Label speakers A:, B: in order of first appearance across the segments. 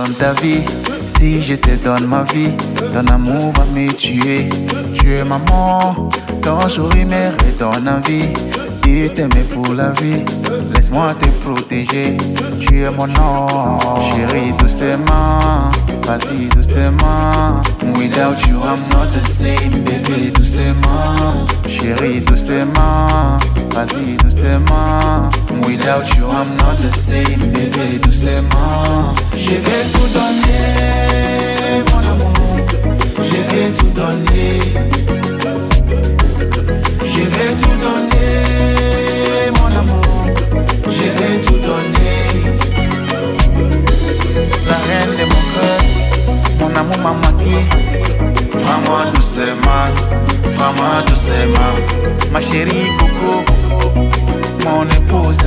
A: donne ta vie, si je te donne ma vie, ton amour va me tuer. Tu es maman, ton sourire me redonne envie de t'aimer pour la vie. Laisse-moi te protéger, tu es mon ange. Chérie, doucement, vas-y doucement. Without you I'm not the same, baby, doucement. Chérie, doucement, vas-y doucement. Without you I'm not the same, baby, doucement. Je vais tout donner, mon amour. Je vais tout donner. Je vais tout donner, mon amour. Je vais tout donner. La reine de mon cœur, mon amour, ma moitié. Prends-moi doucement, prends-moi doucement. Ma chérie coco, mon épouse.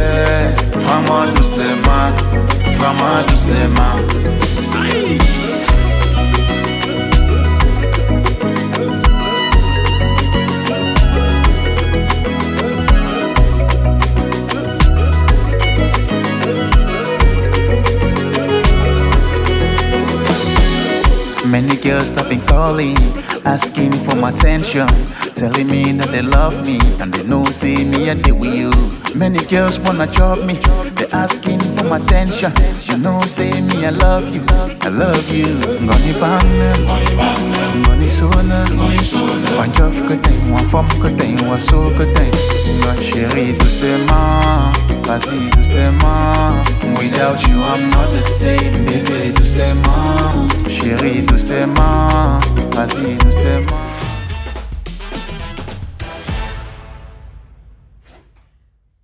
A: Prends-moi doucement, prends-moi doucement. Aïe. Many girls have been calling, asking for my attention, telling me that they love me and they know see me and they with you. Many girls wanna chop me, they asking for my attention. You know say me I love you, I love you. Goni bang, goni sona, one job good thing, one form good thing, one so good thing. Ma chérie doucement, vas-y doucement. Without you I'm not the same, baby doucement. Chérie doucement, vas-y doucement.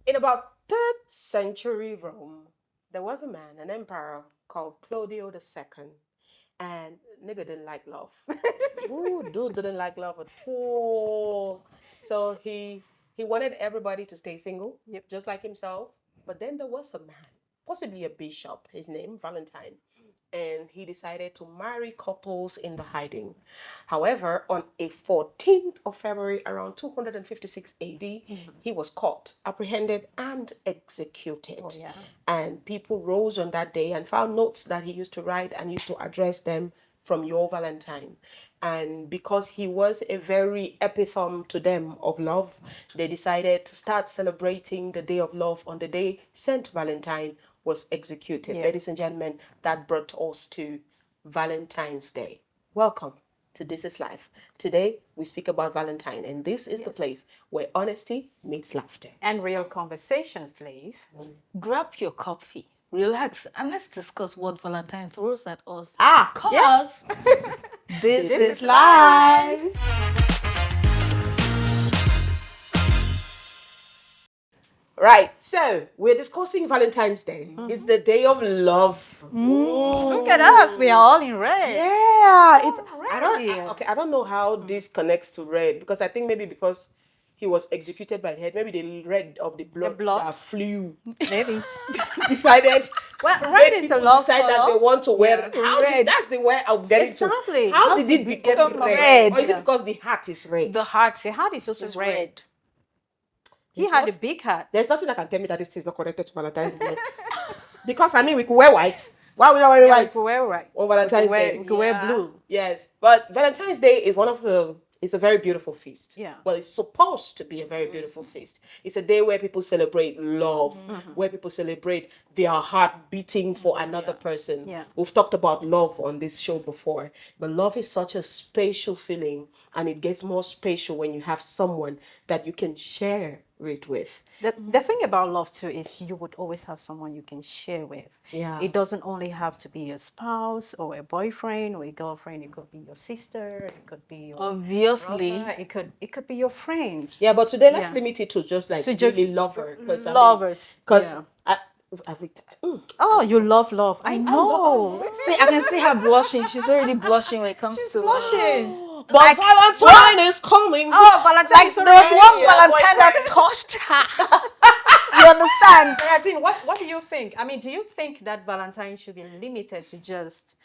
B: In about 3rd century Rome, there was a man, an emperor called Claudio II, and nigga didn't like love. Ooh, dude didn't like love at all. So he wanted everybody to stay single, just like himself. But then there was a man, possibly a bishop, his name Valentine, and he decided to marry couples in the hiding. However, on a 14th of February, around 256 AD, he was caught, apprehended, and executed. Oh, yeah. And people rose on that day and found notes that he used to write and used to address them from your Valentine. And because he was a very epitome to them of love, they decided to start celebrating the day of love on the day Saint Valentine was executed. Yeah. Ladies and gentlemen, that brought us to Valentine's Day. Welcome to This Is Life. Today, we speak about Valentine, and this is the place where honesty meets laughter.
C: And real conversations, Leif. Grab your coffee, relax, and let's discuss what Valentine throws at us. Because this is life.
B: Right, so we're discussing Valentine's Day. It's the day of love.
C: Look at us, we are all in red.
B: Yeah,
C: so
B: it's I don't know how this connects to red, because I think maybe because he was executed by the head, maybe the red of the blood that flew.
C: Maybe
B: decided.
C: Well, red is a love
B: decide that they want to wear red. That's the way I'm getting to. How did it become red? Or is it because the heart is red?
C: The heart is also red. He had a big heart.
B: There's nothing that can tell me that this thing is not connected to Valentine's Day. Because, I mean, we could wear white. Why are we not wearing white?
C: We could wear white.
B: On Valentine's Day.
C: We could wear blue.
B: Yes. But Valentine's Day is it's a very beautiful feast.
C: Yeah.
B: Well, it's supposed to be a very beautiful feast. It's a day where people celebrate love, where people celebrate their heart beating for another person.
C: Yeah.
B: We've talked about love on this show before, but love is such a spatial feeling, and it gets more spatial when you have someone that you can share it with.
C: The thing about love too is you would always have someone you can share with.
B: Yeah.
C: It doesn't only have to be a spouse or a boyfriend or a girlfriend. It could be your sister. It could be your brother. It could be your friend.
B: Yeah, but today let's limit it to just like really lover.
C: Lovers.
B: Because
C: you love love. I know. See, I can see her blushing. She's already blushing when it comes to
B: blushing. But Valentine is coming.
C: Oh, Valentine! Like, there was one Valentine that touched her. You understand?
D: Valentine, what do you think? I mean, do you think that Valentine should be limited to just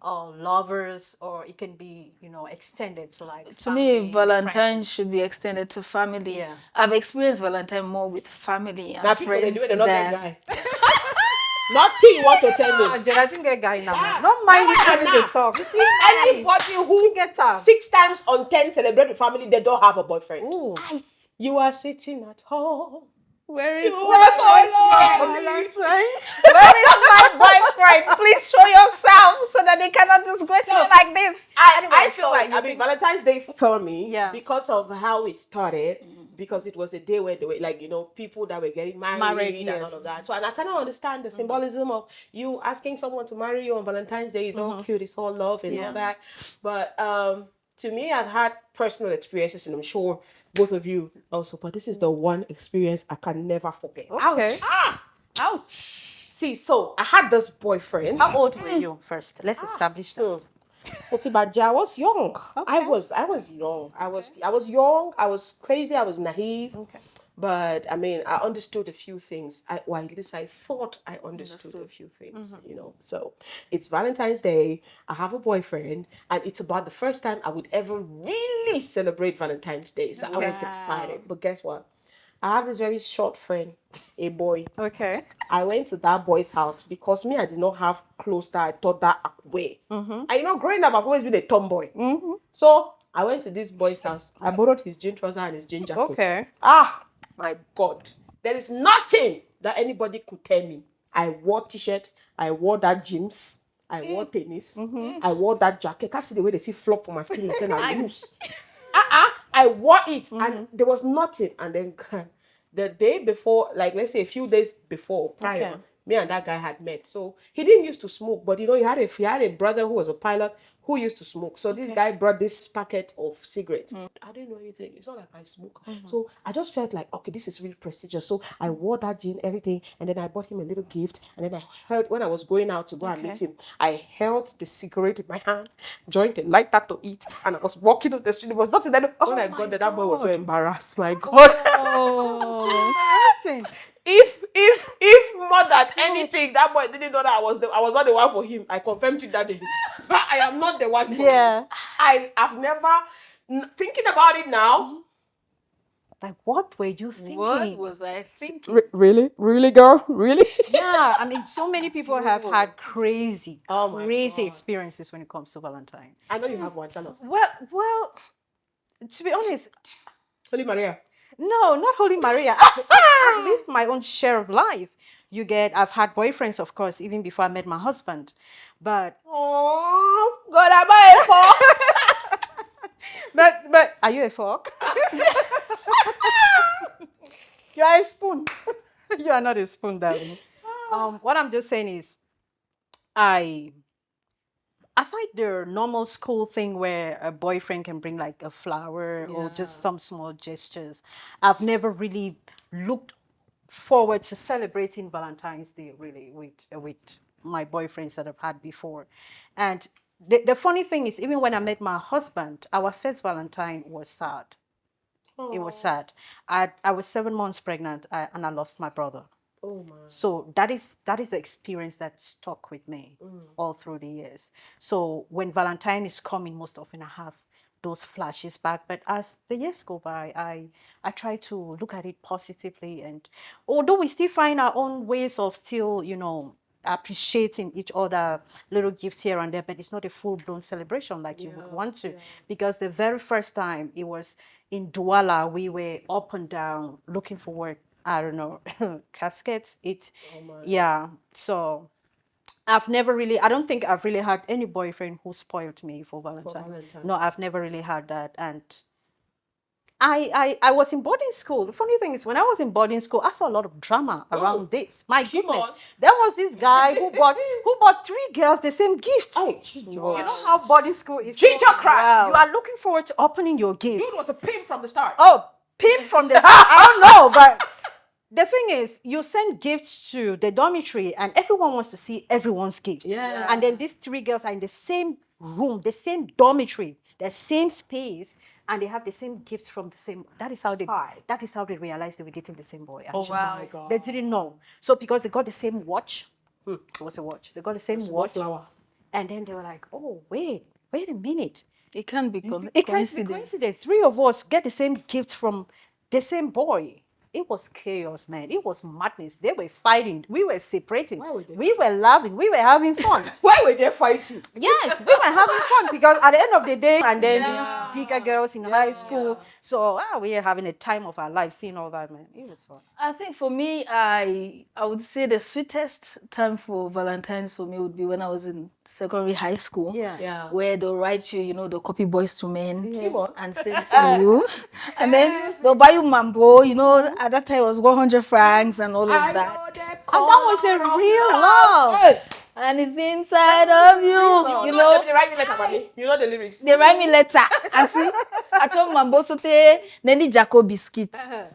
D: lovers, or it can be, extended to like family,
C: me, Valentine
D: friends?
C: Should be extended to family.
D: Yeah.
C: I've experienced Valentine more with family and friends than...
B: Nothing you want to tell me.
D: I think a guy now. Don't mind this having to talk.
B: You see, anybody who
D: Get up.
B: 6 times on 10 celebrate with family, they don't have a boyfriend.
D: Ooh.
B: You are sitting at home.
D: Where is
B: You are so lonely.
C: Where is my boyfriend? Please show yourself so that they cannot disgrace me like this.
B: I feel like, Valentine's Day for me, because of how it started, because it was a day where they were, like, people that were getting married and all of that. So, and I kind of understand the symbolism of you asking someone to marry you on Valentine's Day. It's all cute, it's all love and all that. But to me, I've had personal experiences, and I'm sure both of you also, but this is the one experience I can never forget.
D: Okay.
C: Ouch.
B: See, so I had this boyfriend.
D: How old were you first? Let's establish that.
B: I was young.
D: Okay.
B: I was young. I was young. I was crazy. I was naive.
D: Okay.
B: But I mean, I understood a few things. At least I thought I understood a few things. So it's Valentine's Day. I have a boyfriend, and it's about the first time I would ever really celebrate Valentine's Day. So I was excited. But guess what? I have this very short friend, a boy.
D: Okay.
B: I went to that boy's house because I did not have clothes that I thought that way. And growing up, I've always been a tomboy. So I went to this boy's house. I borrowed his jean trouser and his jean jacket.
D: Okay.
B: My God. There is nothing that anybody could tell me. I wore t-shirt. I wore that jeans. I wore tennis. I wore that jacket. Can't see the way they see flop from my skin and I'm loose. I wore it and there was nothing. And then the day before, like let's say a few days before, prior, me and that guy had met. So he didn't used to smoke, but he had a brother who was a pilot who used to smoke. So this guy brought this packet of cigarettes. I didn't know anything. It's not like I smoke. So I just felt like, okay, this is really prestigious. So I wore that jean, everything, and then I bought him a little gift. And then I held, when I was going out to go and meet him, I held the cigarette in my hand, joined a lighter to eat, and I was walking on the street. It was nothing. Then when I got there, that boy was so embarrassed. My God. If more than anything, that boy didn't know that I was not the one for him. I confirmed it that day. But I am not the one for him. I've never, thinking about it now.
D: Like, what were you thinking?
C: What was I thinking?
B: Really? Really, girl? Really?
D: Yeah, I mean, so many people have had crazy experiences when it comes to Valentine.
B: I know you have one. Tell us.
D: Well, to be honest,
B: Holy Maria.
D: No, not Holy Maria. I've lived my own share of life. I've had boyfriends, of course, even before I met my husband. But
B: oh God, am I a fork?
D: but are you a fork? You are a spoon. You are not a spoon, darling. What I'm just saying is, aside the normal school thing where a boyfriend can bring like a flower or just some small gestures, I've never really looked forward to celebrating Valentine's Day really with my boyfriends that I've had before. And the funny thing is, even when I met my husband, our first Valentine was sad. Aww. It was sad. I was 7 months pregnant and I lost my brother. Oh my. So that is the experience that stuck with me all through the years. So when Valentine is coming, most often I have those flashes back. But as the years go by, I try to look at it positively. And although we still find our own ways of still, appreciating each other, little gifts here and there, but it's not a full-blown celebration like you would want to. Because the very first time it was in Douala, we were up and down looking for work. I don't know, caskets. So I don't think I've really had any boyfriend who spoiled me for Valentine. No, I've never really had that. And I was in boarding school. The funny thing is, when I was in boarding school, I saw a lot of drama around this. My goodness. There was this guy who bought 3 girls the same gift. Oh, you know how boarding school is.
B: Ginger cracks.
D: You are looking forward to opening your gift.
B: Dude was a pimp from the start.
D: Oh, pimp from the start. I don't know, but the thing is, you send gifts to the dormitory and everyone wants to see everyone's gift. Yeah. And then these 3 girls are in the same room, the same dormitory, the same space, and they have the same gifts from the same. That is how they realized they were dating the same boy. Actually. Oh wow. My God. They didn't know. So because they got the same watch, it was a watch. They got the same watch. Flower. And then they were like, oh, wait a minute.
C: It can't be
D: It can't be coincidence. 3 of us get the same gift from the same boy. it was chaos, man. It was madness. They were fighting. We were separating.
B: Why were they
D: We were laughing. We were having fun.
B: Why were they fighting?
D: Yes, we were having fun because at the end of the day, and then these bigger girls in high school. So we are having a time of our life seeing all that, man. It was fun.
C: I think for me, I would say the sweetest time for Valentine's for me would be when I was in secondary high school.
B: Yeah.
C: Where they'll write you, they'll copy Boys to Men
B: on.
C: and send it to you. And then they'll buy you mambo, at that time it was 100 francs and all of that.
B: Know that
D: And that was a real love.
B: Hey.
C: And it's inside of you,
B: They write me letter, mommy. You know the lyrics.
C: They write me letter. And see, I told mambo sote, then the Jaco biscuit. That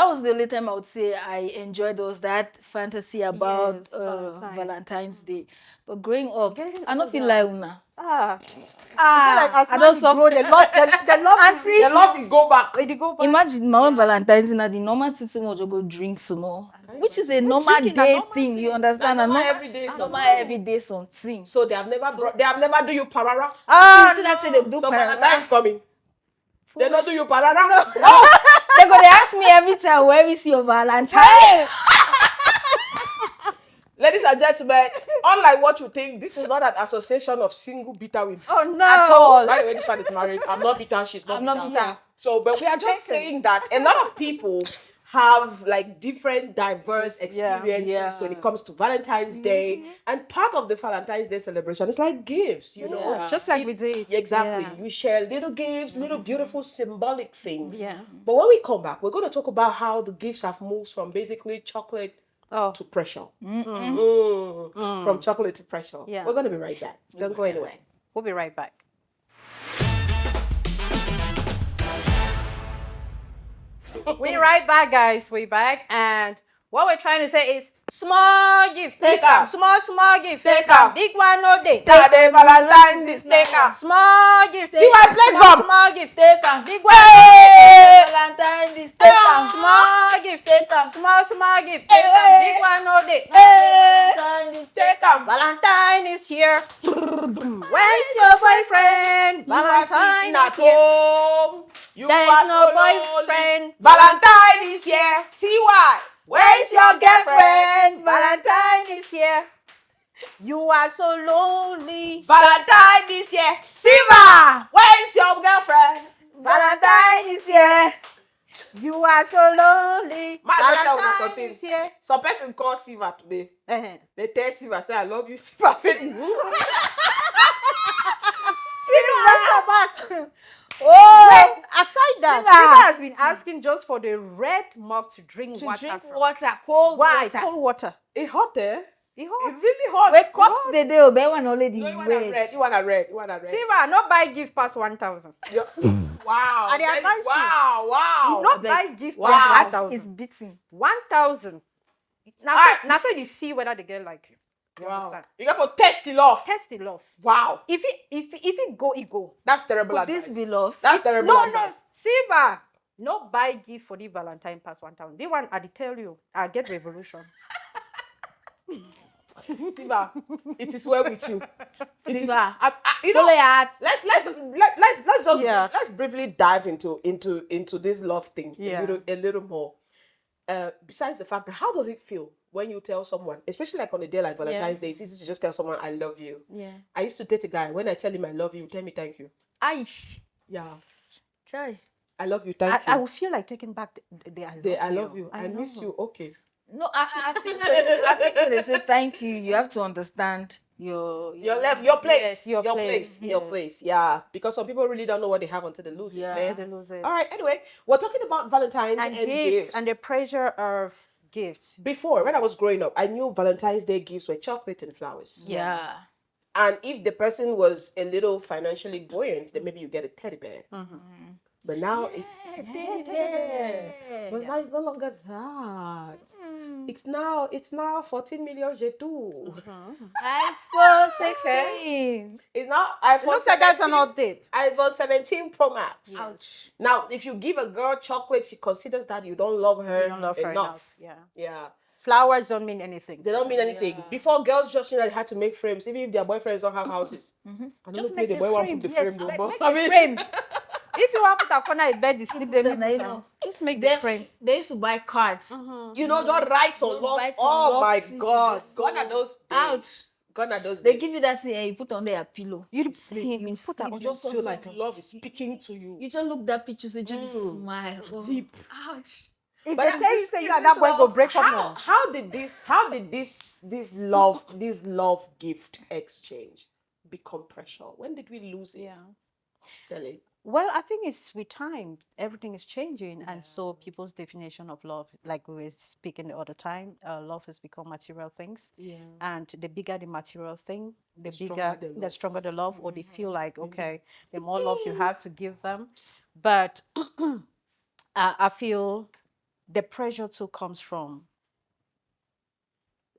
C: was the only time I would say I enjoyed was that fantasy about Valentine's Day. But growing up, I don't feel like una.
D: Like
C: I don't suffer.
D: They love
C: And
D: to go back. They go back.
C: imagine my own Valentine's Day, the normal thing was to go drink some more. Which is a normal day thing, you understand?
B: Normal everyday
C: normal everyday something.
B: So they have never do you parara.
C: You see that say they do
B: So
C: parara.
B: Valentine's coming. They don't do you parara.
C: They go they ask me every time where we see your Valentine.
B: Ladies and gentlemen, unlike what you think, this is not an association of single bitter women.
D: Oh no!
C: At all.
B: By the way, this one is married. I'm not bitter. She's not
C: I'm
B: bitter.
C: not bitter.
B: So, but we are just saying that a lot of people have like different diverse experiences when it comes to Valentine's Day, and part of the Valentine's Day celebration is like gifts, know,
D: Just like we did.
B: Exactly.
D: Yeah.
B: You share little gifts, little beautiful symbolic things.
D: Yeah.
B: But when we come back, we're going to talk about how the gifts have moved from basically chocolate to pressure. From chocolate to pressure.
D: Yeah.
B: We're going to be right back. Don't go anywhere.
D: We'll be right back. We're right back, guys. We're back. And what we're trying to say is small gift.
B: Take am.
D: Small gift.
B: Take am.
D: Big one no day.
B: That day Valentine's is take am.
D: Small gift.
B: See why I play drum?
D: Small gift.
C: Take am.
D: Big one.
B: Hey!
C: Valentine is take am.
D: Small gift.
C: Take am.
D: Small gift.
B: Hey!
D: Big one no day.
C: Valentine is
B: Take am.
D: Valentine is here. Where's your boyfriend?
B: You are
D: Valentine
B: sitting at
D: is here.
B: home. You
D: There's
B: are
D: no
B: so
D: boyfriend.
B: lonely. Valentine is here. T.Y. Where's your girlfriend?
D: Valentine is here. You are so lonely.
B: Valentine is here. Siva. Where's your girlfriend?
D: Valentine is here. You are so lonely.
B: Valentine
D: is here.
B: Some person call Siva today.
D: Uh-huh.
B: They tell Siva, say, I love you. Siva said,
D: Oh, aside that,
C: Siva.
D: Siva has been asking just for the red mug to drink
C: to
D: water
C: drink
D: from.
C: water, cold
D: Why?
C: water.
D: Cold water.
B: It hot, eh?
D: It hot.
B: It's really hot.
C: Wait, cups the day obey one already
B: No, you want a
C: red.
B: red. You want a red. You want a red.
D: Siva, not buy gift past 1,000.
B: Yeah. Wow.
D: And they advise you.
B: Wow.
D: Not
C: beg.
D: buy gift
B: Wow.
D: past
C: That
D: 1,000.
C: is beating.
D: 1,000.
B: Ah.
D: Now so you see whether the girl like you. You
B: Wow.
D: understand?
B: You got to test it off.
D: Test the love.
B: Wow.
D: If it go, it go.
B: That's terrible
C: Could
B: advice.
C: this be love?
B: That's terrible
D: No,
B: advice.
D: Siva. No buy gift for the Valentine past 1,000. The one I did tell you, I get revolution.
B: Siva, it is well with you. It is.
C: Siva.
B: You
C: Follow
B: know,
C: your heart.
B: let's just let's briefly dive into this love thing a little more. Besides the fact that how does it feel when you tell someone, especially like on a day like Valentine's Day, it's easy to just tell someone I love you.
C: Yeah.
B: I used to date a guy. When I tell him I love you, he tell me thank you.
C: Aish.
B: Yeah,
C: Chai.
B: I love you. Thank
D: I
B: you.
D: will feel like taking back the
B: I love you. I miss you. Okay.
C: No, I think when they say thank you, you have to understand your
B: Your place.
D: Yes, your place,
B: Your
D: yes.
B: place. Yeah. Because some people really don't know what they have until they lose
C: Yeah.
B: it.
D: They lose it.
B: All right. Anyway, we're talking about Valentine's
D: And
B: and
D: gifts
B: gifts.
D: and the pressure of gifts.
B: Before, when I was growing up, I knew Valentine's Day gifts were chocolate and flowers.
C: Yeah.
B: And if the person was a little financially buoyant, then maybe you get a teddy bear. But now it's
C: Teddy bear.
B: but now it's no longer that. It's now 14 million G2.
C: iPhone 16.
B: It's now iPhone
D: It looks like that's an
B: 17
D: update.
B: iPhone 17 Pro Max.
C: Ouch.
B: Now, if you give a girl chocolate, she considers that you don't love her,
D: You don't love her enough. Yeah.
B: Yeah.
D: Flowers don't mean anything.
B: They don't mean anything. Before, girls just knew that they had to make frames, even if their boyfriends don't have houses. I don't
D: Just
B: know
D: make
B: the
D: the
B: boy want to
D: frame.
B: put the
D: Yeah,
B: frame though.
D: make
B: But
D: a
B: I mean,
D: frame. If you want to put a corner in bed, sleep, then
C: Then, you
D: put
C: know,
D: just make the frame.
C: they used to buy cards.
B: You know, just write on
C: Just
B: love.
C: write
B: Oh
C: on
B: my
C: love seats
B: God.
C: with this,
B: Gone are those days.
C: Ouch.
B: Gone are those
C: They
B: days.
C: give you that thing and you put under your pillow.
D: You see, you put that.
B: You just feel like love is speaking to you.
C: You just look that picture, so you just smile. Oh,
B: Deep.
C: ouch.
D: If
B: But
D: they
B: is
D: say
B: this-
D: say
B: is
D: you and
B: this
D: that boy go
B: love-
D: break up
B: how,
D: now.
B: how did this love gift exchange become pressure? When did we lose it?
D: Yeah.
B: Tell
D: Well, I think it's with time, everything is changing, and so people's definition of love, like we were speaking the other time, love has become material things.
B: Yeah.
D: And the bigger the material thing, the
B: stronger
D: bigger,
B: the
D: the
B: love.
D: stronger the love, or they feel like, okay, the more love you have to give them. But I feel the pressure too comes from,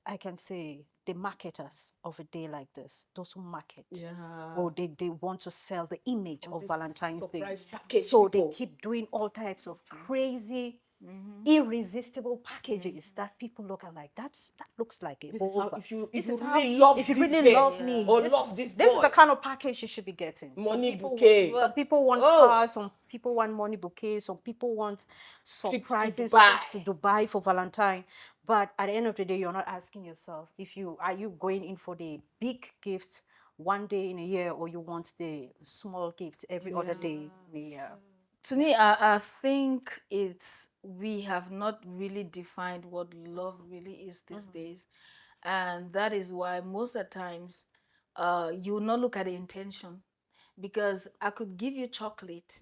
D: I can say, the marketers of a day like this, those who market.
B: Yeah.
D: Or they want to sell the image of
B: this
D: Valentine's Day.
B: surprise package
D: So
B: people.
D: they keep doing all types of crazy, irresistible packages that people look at like, that looks like a
B: This is how
D: whole-
B: if you
D: this
B: if
D: is
B: you
D: how-
B: really love
D: if you
B: this
D: really
B: girl,
D: love me,
B: or love this
D: this is
B: boy.
D: the kind of package you should be getting.
B: Money
D: people,
B: bouquet.
D: Some people want
B: Oh.
D: cars, some people want money bouquets, some people want surprises,
B: Dubai.
D: trips to Dubai for Valentine. But at the end of the day, you're not asking yourself if are you going in for the big gifts one day in a year, or you want the small gifts every other day in a year.
C: To me, I think we have not really defined what love really is these days. And that is why most of the times you will not look at the intention, because I could give you chocolate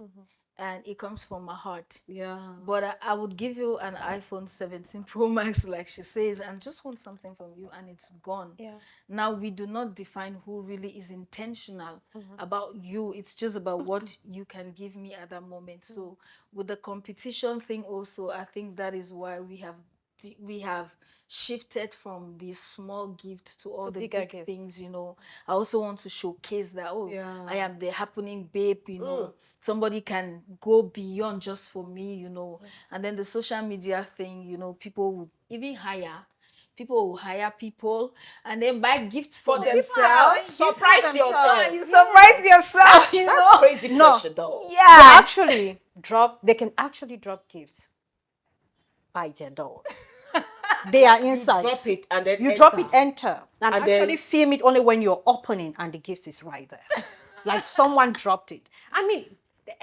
C: and it comes from my heart.
B: Yeah.
C: But I would give you an iPhone 17 Pro Max, like she says, and just want something from you and it's gone.
D: Yeah.
C: Now, we do not define who really is intentional about you. It's just about what you can give me at that moment. So with the competition thing also, I think that is why we have shifted from these small gifts to all the
D: bigger
C: big
D: gifts.
C: things, you know. I also want to showcase that, I am the happening babe, you know. Somebody can go beyond just for me, you know. And then the social media thing, you know, people will even people will hire people and then buy gifts for themselves.
B: Surprise yourself.
C: You surprise yourself, you
B: That's
C: know.
B: crazy
D: No.
B: pressure though.
C: Yeah.
D: They can actually drop gifts by their door. They are inside.
B: Drop it and then
D: You
B: enter.
D: drop it, enter, and
B: And
D: actually
B: then-
D: film it only when you're opening and the gift is right there. Like someone dropped it. I mean,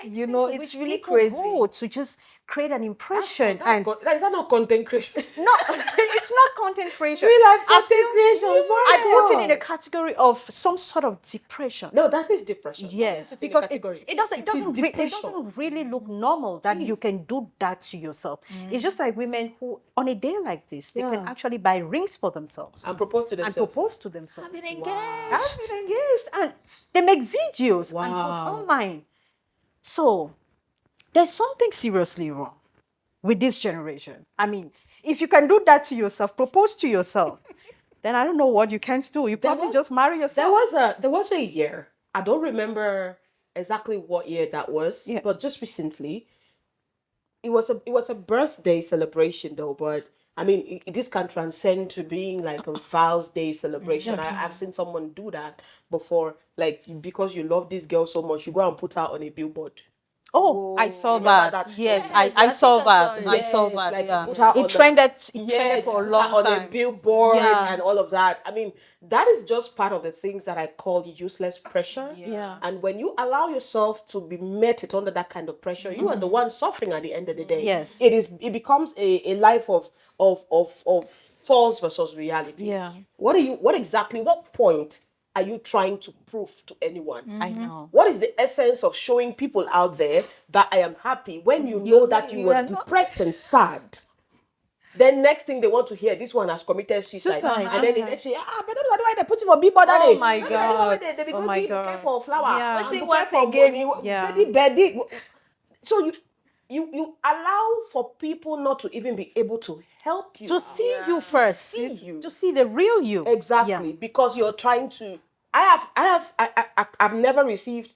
C: You know,
D: extent to
C: it's
D: which
C: really
D: people
C: crazy.
D: go to just create an impression.
B: Is that not content creation?
D: No, it's not content creation.
B: Real life
D: I
B: content
D: feel-
B: creation.
D: I put it in a category of some sort of depression.
B: No, that is depression.
D: Yes,
B: That is in a
D: because
B: category.
D: it doesn't
B: is depression.
D: really look normal that you can do that to yourself. It's just like women who, on a day like this, they can
B: Yeah.
D: actually buy rings for themselves
B: And propose to
D: and
B: themselves.
D: propose to themselves.
C: I've been engaged.
D: Have been engaged, and they make videos and
B: Wow.
D: put online. So there's something seriously wrong with this generation. I mean, if you can do that to yourself, propose to yourself, then I don't know what you can't do. You probably
B: was-
D: just marry yourself.
B: There was a year. I don't remember exactly what year that was,
D: Yeah.
B: but just recently, it was a birthday celebration though. But I mean, this can transcend to being like a VALS Day celebration. I've seen someone do that before, like because you love this girl so much, you go and put her on a billboard.
D: Oh, I saw
B: Remember
D: that.
B: that story?
D: Yes,
C: Yes,
D: I
C: I
D: saw
C: think I saw
D: that.
C: it.
D: I saw
B: Yes,
D: that.
B: like
D: Yeah.
B: put her on
D: It
B: the-
D: trended
B: Yes,
D: for a
B: put
D: long
B: her on
D: time.
B: a billboard
D: Yeah.
B: and all of that. I mean, that is just part of the things that I call useless pressure.
D: Yeah.
B: And when you allow yourself to be met under that kind of pressure, you are the one suffering at the end of the day.
D: Yes.
B: It becomes a life of false versus reality.
D: Yeah.
B: What point are you trying to prove to anyone?
D: I know.
B: What is the essence of showing people out there that I am happy when you know that you were
C: are not-
B: depressed and sad? Then next thing they want to hear, this one has committed suicide.
D: Suicide,
B: And then the
D: okay.
B: next thing, but that's why they put him on billboard.
D: Oh my
B: They
D: God.
B: be
D: Oh
B: going
D: my
B: to
D: God.
B: bouquet for flower.
D: Yeah.
C: What's
B: and
C: it
B: bouquet
C: worth
B: for
C: again?
B: money.
D: Yeah.
B: Betty. So you allow for people not to even be able to help you.
D: To see you first.
B: see you.
D: To see the real you.
B: Exactly,
D: Yeah.
B: because you're trying to. I've never received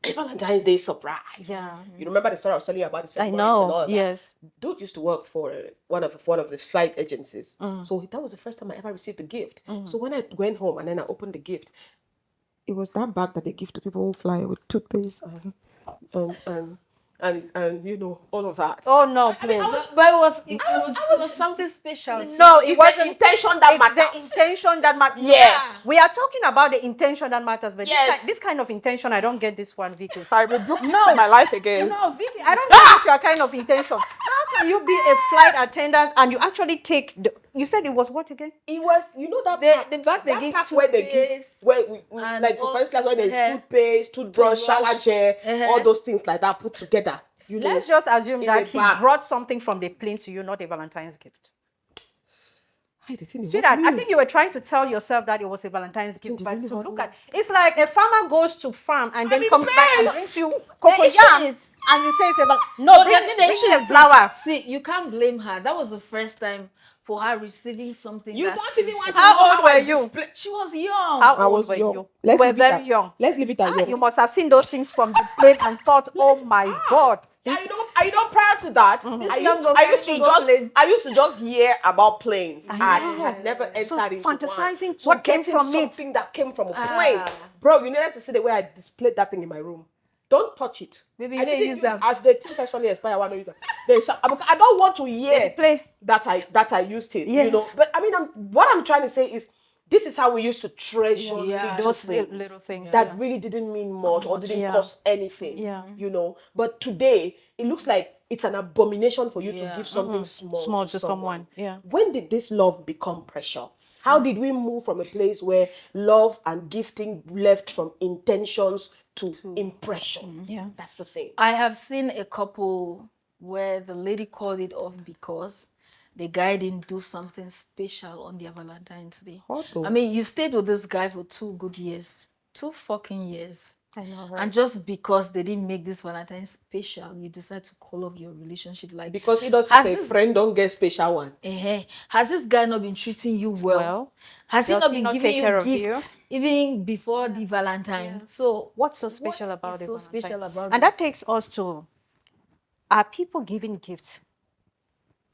B: a Valentine's Day surprise.
D: Yeah.
B: You remember the story I was telling you about the
D: I
B: celebrants and all
D: know.
B: of that?
D: Yes.
B: Dude used to work for one of the flight agencies. So that was the first time I ever received a gift. So when I went home and then I opened the gift, it was that bag that they give to people who fly with toothpaste and you know all of that.
D: Oh no, please.
C: But it was something special.
D: No,
B: It's
D: it wasn't
B: the intention that
D: it's
B: matters.
D: the intention that matters.
B: Yes.
D: We are talking about the intention that matters, but
B: Yes.
D: this kind of intention, I don't get this one, Vicky.
B: I rebuke it in my life again.
D: No, Vicky, I don't get this your kind of intention. How can you be a flight attendant and you actually take you said it was what again?
B: It was, you know, that
C: The bag they give
B: where they give,
C: toothpaste
B: where we
C: and
B: like for first class where there's
C: hair,
B: toothpaste, toothbrush, shower gel,
C: Uh-huh.
B: all those things like that put together. You know,
D: Let's just assume
B: in
D: that
B: a
D: he
B: bag.
D: brought something from the plane to you, not a Valentine's gift.
B: Hey, the thing is,
D: Sweetheart,
B: what
D: I think you were trying to tell yourself that it was a Valentine's gift,
B: they
D: but
B: really
D: to
B: hurt
D: look
B: me.
D: at it's like a farmer goes to farm and then
B: in
D: comes back and
B: pains.
D: brings you
C: The issue
D: cocoyams
C: is-
D: and you say it's about
C: No,
D: bring
C: definitely the issue
D: a
C: is
D: flower.
C: this. See, you can't blame her. That was the first time for her receiving something.
B: You
C: that's
B: don't even want to
C: special.
B: know
D: How old
B: how I
D: were you?
B: display.
C: She was young.
D: How
B: I
D: old
B: was
D: were
B: young.
D: you?
B: Let's
D: You were
B: leave it
D: very
B: at-
D: young.
B: Let's leave it at young.
D: You must have seen those things from the plane and thought, oh my God.
B: I know prior to that,
C: This
B: I
C: young
B: used,
C: girl
B: I,
C: can't
B: used to
C: even go
B: just,
C: plane.
B: I used to just hear about planes. I
D: know.
B: had never entered
D: So
B: into
D: fantasizing
B: one.
D: what came
B: getting
D: from it.
B: something that came from a plane. Bro, you needed to see the way I displayed that thing in my room. Don't touch it.
C: Maybe
B: I
C: you didn't
B: didn't
C: use them.
B: as the thing actually expired. I want to use them. I don't want to hear
D: play.
B: that I used it.
D: Yes.
B: You know, but I mean, what I'm trying to say is, this is how we used to treasure
C: Yeah.
B: little
D: Those
B: things
D: little things,
B: that
D: yeah.
B: really didn't mean much or didn't
D: Yeah.
B: cost anything.
D: Yeah.
B: You know, but today it looks like it's an abomination for you to
C: Yeah.
B: give something small
D: to someone. Yeah.
B: When did this love become pressure? How did we move from a place where love and gifting left from intentions to impression?
D: Yeah.
B: That's the thing.
C: I have seen a couple where the lady called it off because the guy didn't do something special on their Valentine's Day.
B: Hot though.
C: I mean, you stayed with this guy for 2 good years. 2 fucking years.
D: I know, right?
C: And just because they didn't make this Valentine's special, you decide to call off your relationship. Like,
B: Because he does
C: has
B: say
C: this-
B: friend don't get special one.
C: has this guy not been treating you well? Has he
D: does
C: not
D: he
C: been
D: not
C: giving
D: take care
C: you
D: of you?
C: gifts even before the Valentine? So
D: What's so special
C: what
D: about
C: is
D: it?
C: so
D: Valentine?
C: special about
D: And
C: this?
D: that takes us to, are people giving gifts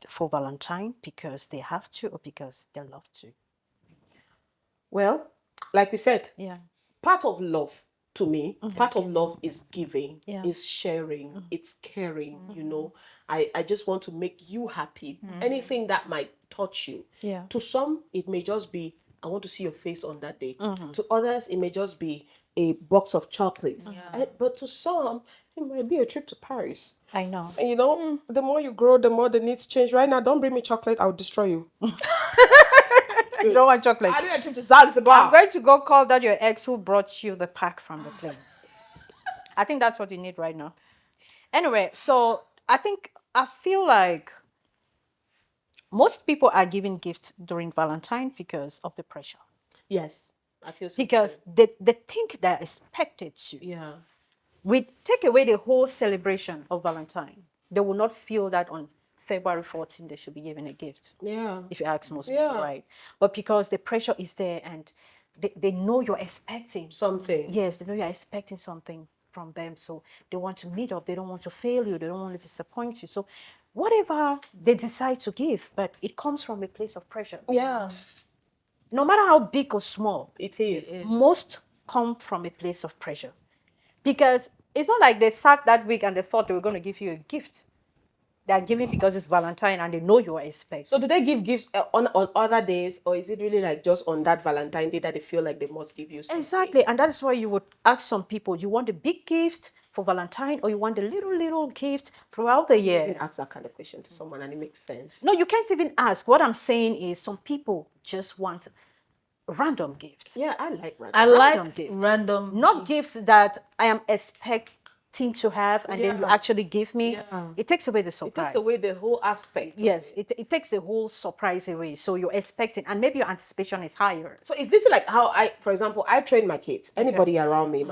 D: for Valentine because they have to or because they love to?
B: Well, like we said,
D: Yeah.
B: part of love to me, part of love is giving,
D: Yeah.
B: is sharing, it's caring, you know. I just want to make you happy. Anything that might touch you.
D: Yeah.
B: To some, it may just be, I want to see your face on that day. To others, it may just be a box of chocolates. But to some, it might be a trip to Paris.
D: I know.
B: And you know, the more you grow, the more the needs change. Right now, don't bring me chocolate, I'll destroy you.
D: You don't want chocolate.
B: I need a trip to Zanzibar.
D: I'm going to go call that your ex who brought you the pack from the plane. I think that's what you need right now. Anyway, so I feel like most people are giving gifts during Valentine because of the pressure.
B: Yes, I feel so.
D: Because
B: too.
D: they think they're expected to.
B: Yeah.
D: We take away the whole celebration of Valentine. They will not feel that on February 14th they should be given a gift.
B: Yeah.
D: If you ask most people, right? But because the pressure is there and they know you're expecting
B: Something.
D: Yes, they know you're expecting something from them. So they want to meet up. They don't want to fail you. They don't want to disappoint you. So whatever they decide to give, but it comes from a place of pressure.
B: Yeah.
D: No matter how big or small,
B: It is.
D: most come from a place of pressure. Because it's not like they sat that week and they thought they were going to give you a gift. They are giving because it's Valentine and they know you are expecting.
B: So do they give gifts on other days, or is it really like just on that Valentine Day that they feel like they must give you something?
D: Exactly. And that is why you would ask some people, you want the big gift for Valentine or you want the little gift throughout the
B: You
D: year?
B: can ask that kind of question to someone and it makes sense.
D: No, you can't even ask. What I'm saying is some people just want random gifts.
B: Yeah, I like random.
C: I like
D: Random gifts.
C: random
D: Not gifts that I am expecting to have and then you actually give me. It takes away the
B: It
D: surprise.
B: takes away the whole aspect.
D: Yes, it takes the whole surprise away. So you're expecting, and maybe your anticipation is higher.
B: So is this like how for example, I train my kids, anybody around me,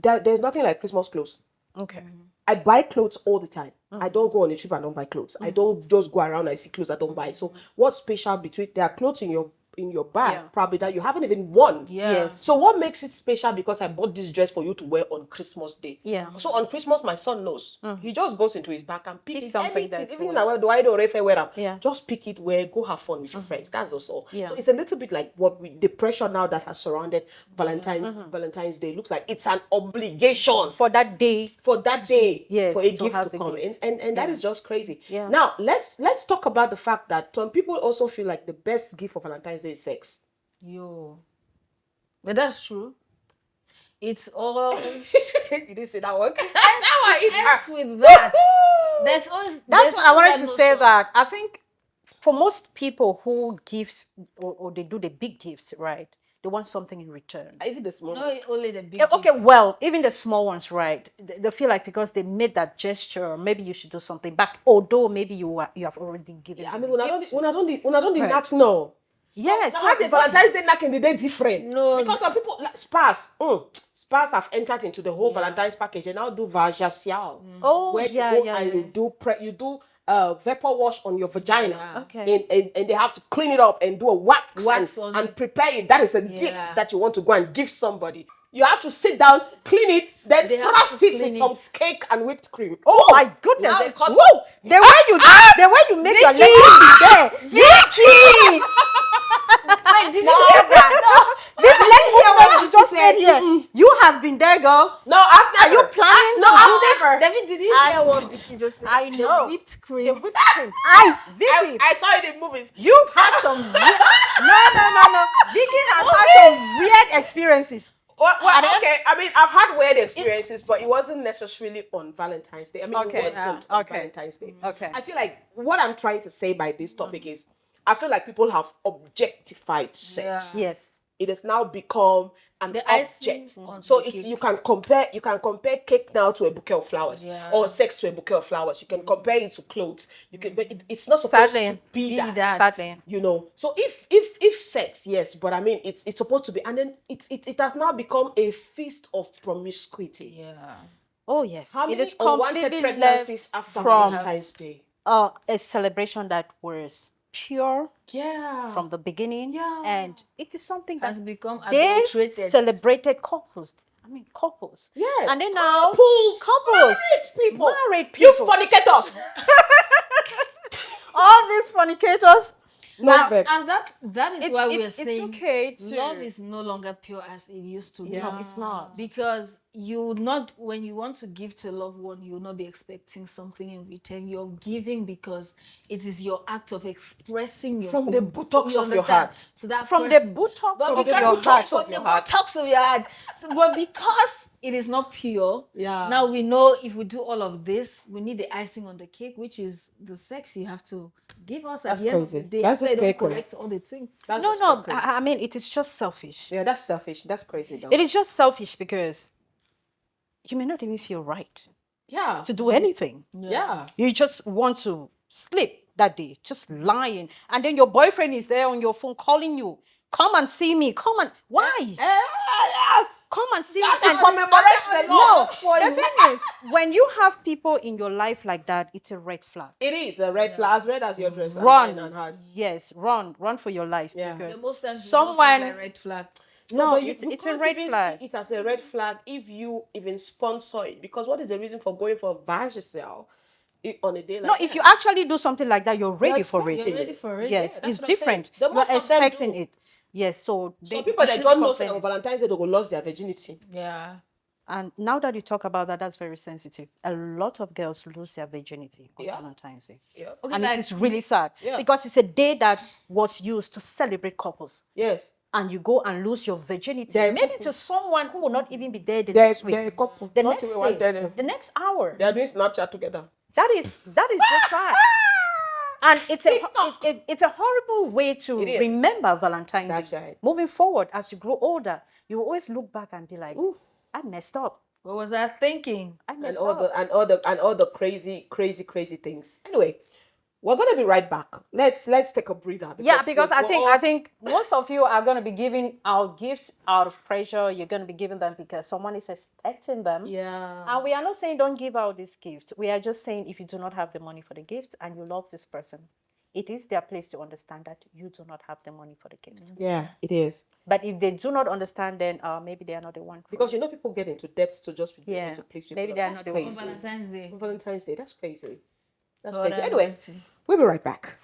B: there's nothing like Christmas clothes.
D: Okay.
B: I buy clothes all the time. I don't go on a trip and don't buy clothes. I don't just go around and see clothes I don't buy. So what's special between there are clothes in your in your bag,
D: Yeah.
B: probably that you haven't even worn.
C: Yeah.
D: Yes.
B: So what makes it special? Because I bought this dress for you to wear on Christmas Day.
D: Yeah.
B: So on Christmas, my son knows. He just goes into his bag and pick it,
D: something
B: anything.
D: that's
B: Even
D: wear.
B: do I don't refer wear them.
D: Yeah.
B: Just pick it, wear, go have fun with your friends. That's also.
D: Yeah.
B: So it's a little bit like the pressure now that has surrounded Valentine's Day. Looks like it's an obligation
D: For that day.
B: for that day,
D: Yes,
B: for a
D: to
B: gift
D: have
B: to
D: the
B: come
D: gift.
B: and that is just crazy.
D: Yeah.
B: Now let's talk about the fact that some people also feel like the best gift for Valentine's Day is sex.
C: Yo. But that's true. It's all
B: You didn't say that one.
C: ends with that. That's always
D: That's what I wanted
C: that
D: to say
C: notion.
D: that I think for most people who give or they do the big gifts, right? They want something in return.
B: Even the small
C: No,
B: ones.
C: only the big
D: Okay,
C: gifts.
D: well, even the small ones, right? They feel like because they made that gesture, maybe you should do something back. Although maybe you have already given.
B: I
D: them
B: mean,
D: the
B: when I
D: gift.
B: don't
D: Right.
B: knock no.
D: Yes.
B: Now how the Valentine's Day knocking the day different?
C: No.
B: Because some people like spas have entered into the whole Valentine's package. They now do vajacial.
D: Oh,
B: where
D: yeah,
B: you go
D: yeah,
B: and
D: yeah.
B: you do vapor wash on your vagina.
C: Yeah.
D: Okay.
B: And they have to clean it up and do a wax
C: on
B: and
C: it.
B: prepare it. That is a gift that you want to go and give somebody. You have to sit down, clean it, then
C: They have
B: frost
C: to
B: it with
C: clean
B: some
C: it.
B: cake and whipped cream.
D: Oh my goodness!
B: Now
C: it's
B: cut
D: Whoa!
B: off.
D: The way you make your
C: Vicky!
D: leg be there.
C: Vicky! Wait, did you hear that?
D: This leg movement you just
C: said.
D: made here. You have been there, girl.
B: No, I've never.
D: Are you planning
B: No,
D: to
B: I've
D: do-
B: never.
C: David, did you hear what Vicky just said?
D: I know.
C: The whipped cream.
D: The whipped cream. Vicky,
B: I saw it in movies.
D: you've had some weird... No. Vicky has had some weird experiences.
B: Well, okay. I mean, I've had weird experiences, but it wasn't necessarily on Valentine's Day. I mean,
D: Okay,
B: it wasn't on
D: okay.
B: Valentine's Day.
D: Okay.
B: I feel like what I'm trying to say by this topic is, I feel like people have objectified sex.
C: Yeah.
D: Yes.
B: It has now become an
C: The icing
B: object.
C: on
B: So
C: the
B: it's
C: cake.
B: you can compare cake now to a bouquet of flowers,
C: Yeah.
B: or sex to a bouquet of flowers. You can compare it to clothes. You can, but it's not supposed
D: Sadly,
B: to be
C: be
B: that.
C: that.
D: Sadly.
B: You know, so if sex, yes, but I mean it's supposed to be, and then it has now become a feast of promiscuity.
C: Yeah.
D: Oh yes.
B: How
D: It
B: many
D: is
B: unwanted
D: completely
B: pregnancies
D: left
B: after
D: from
B: Valentine's Day?
D: a celebration that was pure
B: Yeah,
D: from the beginning.
B: Yeah.
D: And it is something that
C: Has become
D: they
C: adulterated.
D: celebrated couples. I mean couples.
B: yes.
D: And then now
B: couples, married people,
D: You
B: you fornicators.
D: all these fornicators.
B: No vex.
C: And that is why we are saying
D: okay to-
C: love is no longer pure as it used to be.
D: No, it's not.
C: Because you not when you want to give to a loved one, you will not be expecting something in return. You're giving because it is your act of expressing your
B: From the buttocks
C: you
B: of your
C: understand?
B: heart.
C: To that
D: From
C: person.
D: the buttocks
C: But
D: of
C: because
D: your heart.
C: from the buttocks of your heart. So, but because it is not pure,
B: Yeah.
C: now we know if we do all of this, we need the icing on the cake, which is the sex you have to give us
B: That's
C: at the end
B: crazy.
C: of the day.
B: That's
C: After
B: just
C: you don't
B: cray-cray.
C: collect all the things.
B: That's
D: No,
B: just
D: no.
B: cray-cray.
D: I mean, it is just selfish.
B: Yeah, that's selfish. That's crazy, though.
D: It is just selfish because you may not even feel right
B: Yeah,
D: to do anything.
B: yeah.
D: You just want to sleep that day, just lying. And then your boyfriend is there on your phone calling you. Come and see me. Come and... Why? Come and see me.
B: have to
D: And-
B: commemorate the
D: No,
B: loss.
D: the thing is, when you have people in your life like that, it's a red flag.
B: It is a red flag, as red as your dress.
D: Run.
B: And hers.
D: Yes, run for your life.
B: Yeah.
C: The
D: Because
C: most times
D: someone...
C: a red flag.
D: No,
B: but
D: it's a
B: can't
D: red
B: even
D: flag.
B: see it as a red flag if you even sponsor it. Because what is the reason for going for a vajacial on a day like
D: No,
B: that?
D: if you actually do something like that, you're ready for it.
B: expecting
C: You're ready for it.
D: Yes,
B: Yeah, that's
D: it's
B: what I'm saying.
D: different.
B: The
D: You're
B: most of them
D: expecting
B: do.
D: it. Yes, so
B: Some
D: they
B: people that
D: shouldn't
B: don't know
D: complain.
B: say on Valentine's Day they go lose their virginity.
C: Yeah.
D: And now that you talk about that, that's very sensitive. A lot of girls lose their virginity on
B: Yeah.
D: Valentine's Day.
B: Yeah.
C: Okay,
D: And
C: like
D: it is really sad
B: Yeah.
D: because it's a day that was used to celebrate couples.
B: Yes.
D: And you go and lose your virginity.
B: They're
D: Maybe
B: couple.
D: to someone who will not even be there the
B: They're-
D: next week.
B: they're a couple.
D: The
B: Not
D: next
B: even one
D: day.
B: day.
D: The next hour.
B: They are doing Snapchat together.
D: That is just sad. And it's
B: TikTok.
D: it's a horrible way to
B: It is.
D: remember Valentine's
B: That's
D: Day.
B: right.
D: Moving forward, as you grow older, you will always look back and be like, I messed up.
C: What was I thinking?
D: I
B: And
D: messed
B: all
D: up.
B: the crazy things. Anyway, we're gonna be right back. Let's take a breather.
D: Yeah, because
B: we're
D: I
B: all-
D: think most of you are going to be giving out gifts out of pressure. You're going to be giving them because someone is expecting them.
B: Yeah.
D: And we are not saying don't give out this gift. We are just saying if you do not have the money for the gift and you love this person, it is their place to understand that you do not have the money for the gift.
B: Yeah, it is.
D: But if they do not understand, then maybe they are not the one.
B: Because you know people get into debts to just be able
D: Yeah,
B: to please people.
D: maybe they are
B: That's
D: not the one.
B: crazy.
C: Valentine's Day.
B: Valentine's Day. That's crazy. That's
C: Lord
B: crazy.
C: have
B: Anyway,
C: mercy.
B: we'll be right back.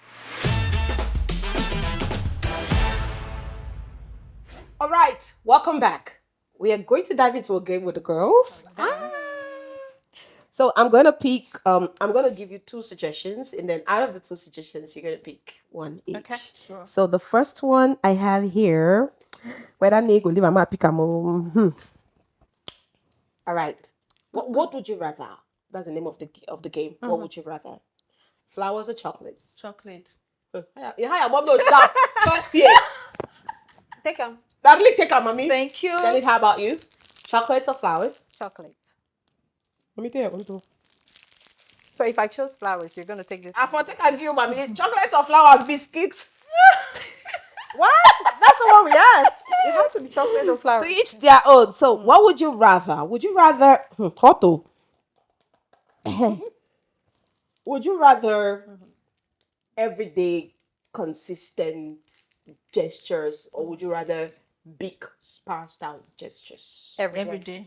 B: All right, welcome back. We are going to dive into a game with the girls. So I'm gonna pick. I'm gonna give you 2 suggestions, and then out of the 2 suggestions, you're gonna pick one each.
D: Okay,
C: sure.
B: So the first one I have here, whether Nick will leave, I'm gonna pick a All right. What would you rather? That's the name of the game. What would you rather? Flowers or chocolates?
C: Chocolate.
B: Yeah, mom knows that. Chocolate.
D: Take them.
B: Darling, take her, mommy.
C: Thank you.
B: Tell it. How about you? Chocolates or flowers?
D: Chocolate.
B: Let me tell you one too.
D: So if I chose flowers, you're gonna take this.
B: I for take and give you, mommy. Chocolates or flowers? Biscuits.
D: What? That's not what we asked. It has to be chocolate or flowers.
B: To each their own. So, what would you rather? Would you rather Toto? Would you rather everyday consistent gestures, or would you rather big sparsed out gestures?
C: Every day.